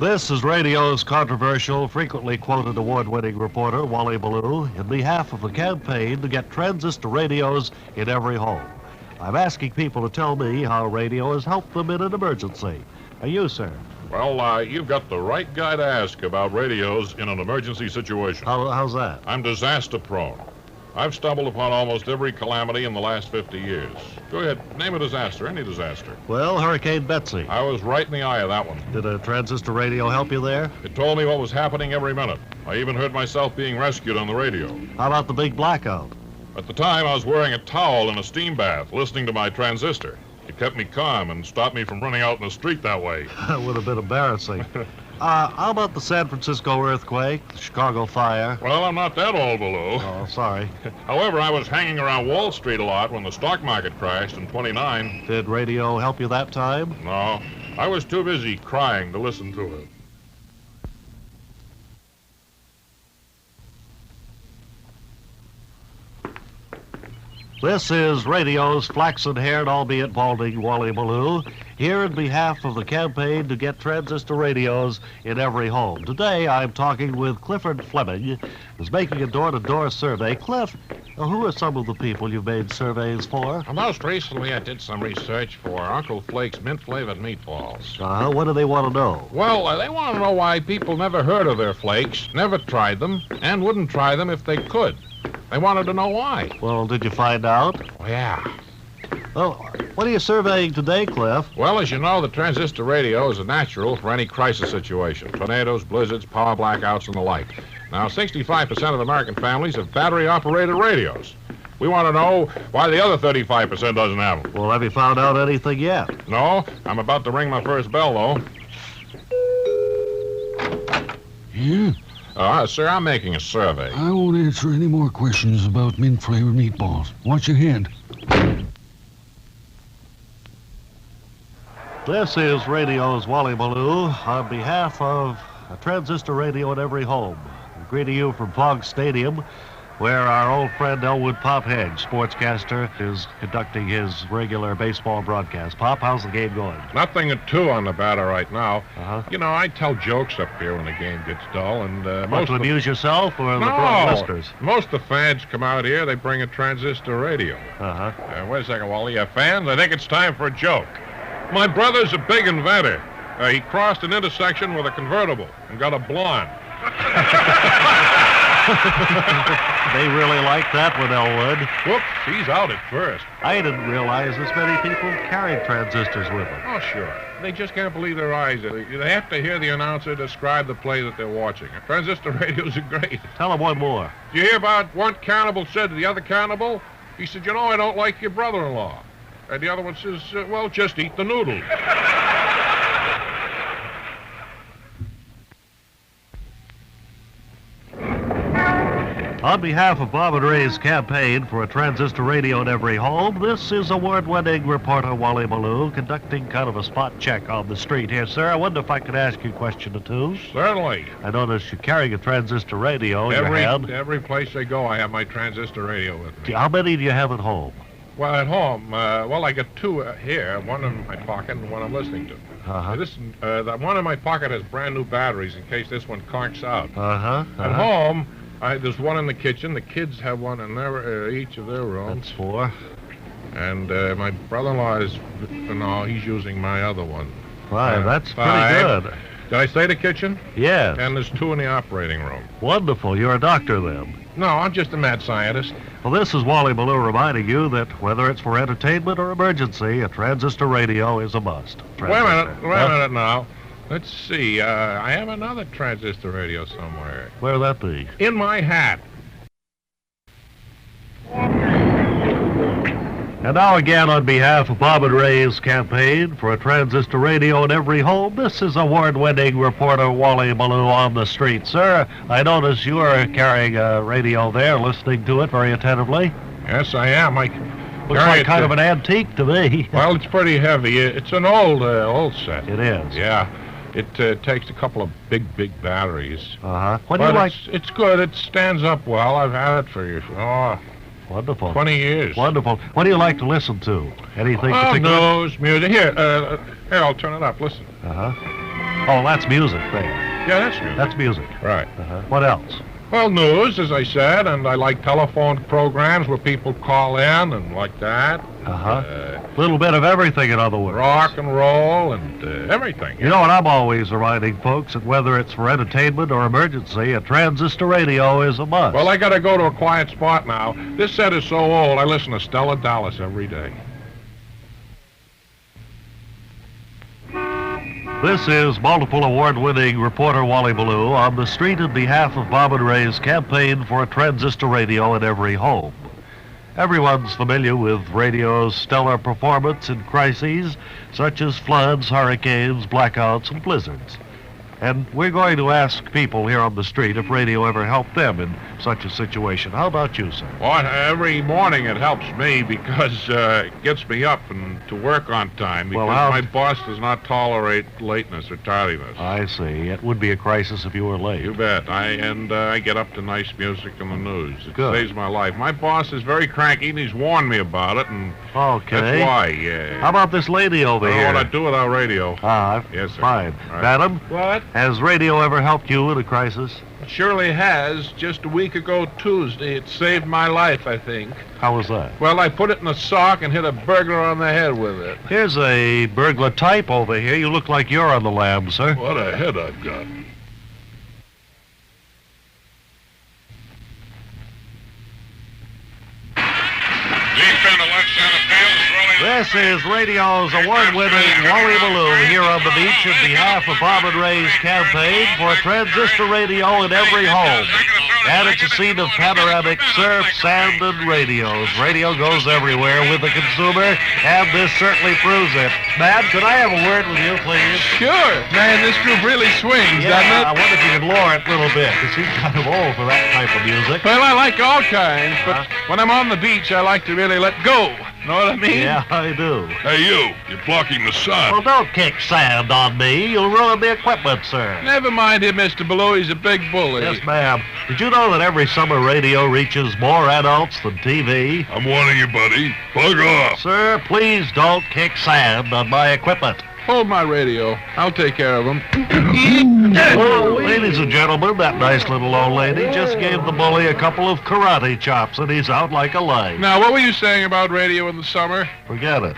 This is radio's controversial, frequently quoted award-winning reporter, Wally Ballou, in behalf of the campaign to get transistor radios in every home. I'm asking people to tell me how radio has helped them in an emergency. And you, sir? Well, you've got the right guy to ask about radios in an emergency situation. How's that? I'm disaster-prone. I've stumbled upon almost every calamity in the last 50 years. Go ahead, name a disaster, any disaster. Well, Hurricane Betsy. I was right in the eye of that one. Did a transistor radio help you there? It told me what was happening every minute. I even heard myself being rescued on the radio. How about the big blackout? At the time, I was wearing a towel in a steam bath, listening to my transistor. It kept me calm and stopped me from running out in the street that way. That would have been embarrassing. How about the San Francisco earthquake, the Chicago fire? Well, I'm not that old, Below. Oh, sorry. However, I was hanging around Wall Street a lot when the stock market crashed in '29. Did radio help you that time? No, I was too busy crying to listen to it. This is radio's flaxen-haired, albeit balding, Wally Ballou, here in behalf of the campaign to get transistor radios in every home. Today, I'm talking with Clifford Fleming, who's making a door-to-door survey. Cliff, who are some of the people you've made surveys for? Most recently, I did some research for Uncle Flake's mint-flavored meatballs. What do they want to know? Well, they want to know why people never heard of their flakes, never tried them, and wouldn't try them if they could. They wanted to know why. Well, did you find out? Oh, yeah. Well, what are you surveying today, Cliff? Well, as you know, the transistor radio is a natural for any crisis situation. Tornadoes, blizzards, power blackouts, and the like. Now, 65% of American families have battery-operated radios. We want to know why the other 35% doesn't have them. Well, have you found out anything yet? No, I'm about to ring my first bell, though. Yeah? Sir, I'm making a survey. I won't answer any more questions about mint-flavored meatballs. Watch your hand. This is radio's Wally Ballou on behalf of a transistor radio in every home. I'm greeting you from Fogg Stadium, where our old friend Elwood Pop Hedge, sportscaster, is conducting his regular baseball broadcast. Pop, how's the game going? Nothing at 2 on the batter right now. Uh-huh. You know, I tell jokes up here when the game gets dull, and Want to amuse yourself or the listeners? Most of the fans come out here, they bring a transistor radio. Uh-huh. Wait a second, Wally. Fans, I think it's time for a joke. My brother's a big inventor. He crossed an intersection with a convertible and got a blonde. They really like that one, Elwood. Whoops, he's out at first. I didn't realize this many people carried transistors with them. Oh, sure. They just can't believe their eyes. They have to hear the announcer describe the play that they're watching. Transistor radios are great. Tell them one more. Did you hear about one cannibal said to the other cannibal? He said, you know, I don't like your brother-in-law. And the other one says, well, just eat the noodles. On behalf of Bob and Ray's campaign for a transistor radio in every home, this is award-winning reporter Wally Ballou conducting kind of a spot check on the street here. Sir, I wonder if I could ask you a question or two. Certainly. I noticed you're carrying a transistor radio in your hand. Every place I go, I have my transistor radio with me. How many do you have at home? Well, at home, I got 2 here, one in my pocket and one I'm listening to. Uh-huh. That one in my pocket has brand new batteries in case this one conks out. Uh-huh. At home, there's one in the kitchen. The kids have one in each of their rooms. That's 4. And my brother-in-law he's using my other one. 5. That's 5. pretty good. Did I say the kitchen? Yes. And there's 2 in the operating room. Wonderful. You're a doctor then. No, I'm just a mad scientist. Well, this is Wally Ballou reminding you that whether it's for entertainment or emergency, a transistor radio is a must. Wait a minute now. Let's see. I have another transistor radio somewhere. Where'd that be? In my hat. And now again, on behalf of Bob and Ray's campaign for a transistor radio in every home, this is award-winning reporter Wally Ballou on the street. Sir, I notice you are carrying a radio there, listening to it very attentively. Yes, I am. Looks like kind of an antique to me. Well, it's pretty heavy. It's an old set. It is. Yeah. It takes a couple of big batteries. Uh-huh. What do you like? It's good. It stands up well. I've had it for years. Wonderful. 20 years. Wonderful. What do you like to listen to? Anything particular? News, music. Here, I'll turn it up. Listen. Uh-huh. Oh, that's music there. Yeah, that's new. That's music. Right. What else? Well, news, as I said, and I like telephone programs where people call in and like that. Little bit of everything, in other words. Rock and roll and everything. You know what I'm always reminding folks, that whether it's for entertainment or emergency, a transistor radio is a must. Well, I got to go to a quiet spot now. This set is so old, I listen to Stella Dallas every day. This is multiple award-winning reporter Wally Ballou on the street in behalf of Bob and Ray's campaign for a transistor radio in every home. Everyone's familiar with radio's stellar performance in crises such as floods, hurricanes, blackouts, and blizzards. And we're going to ask people here on the street if radio ever helped them in such a situation. How about you, sir? Well, every morning it helps me because it gets me up and to work on time because my boss does not tolerate lateness or tardiness. I see. It would be a crisis if you were late. You bet. I get up to nice music and the news. It Good. saves my life. My boss is very cranky and he's warned me about it, and Okay. that's why, yeah. How about this lady over I don't here? know what I'd do without radio. Yes, sir. Fine. Right. Madam, What? has radio ever helped you in a crisis? It surely has. Just a week ago Tuesday, it saved my life, I think. How was that? Well, I put it in a sock and hit a burglar on the head with it. Here's a burglar type over here. You look like you're on the lam, sir. What a head I've got. This is radio's award-winning Wally Ballou here on the beach in behalf of Bob and Ray's campaign for a transistor radio in every home. And it's a scene of panoramic surf, sand, and radios. Radio goes everywhere with the consumer, and this certainly proves it. Ma'am, could I have a word with you, please? Sure. Man, this group really swings, Yeah, doesn't it? I wonder if you could lower it a little bit, because he's kind of old for that type of music. Well, I like all kinds, but when I'm on the beach, I like to really let go. Know what I mean? Yeah, I do. Hey, you're blocking the sun. Well, don't kick sand on me. You'll ruin the equipment, sir. Never mind him, Mr. Ballou. He's a big bully. Yes, ma'am. Did you know that every summer radio reaches more adults than TV? I'm warning you, buddy. Bug off. Sir, please don't kick sand on my equipment. Hold my radio. I'll take care of him. Well, ladies and gentlemen, that nice little old lady just gave the bully a couple of karate chops, and he's out like a light. Now, what were you saying about radio in the summer? Forget it.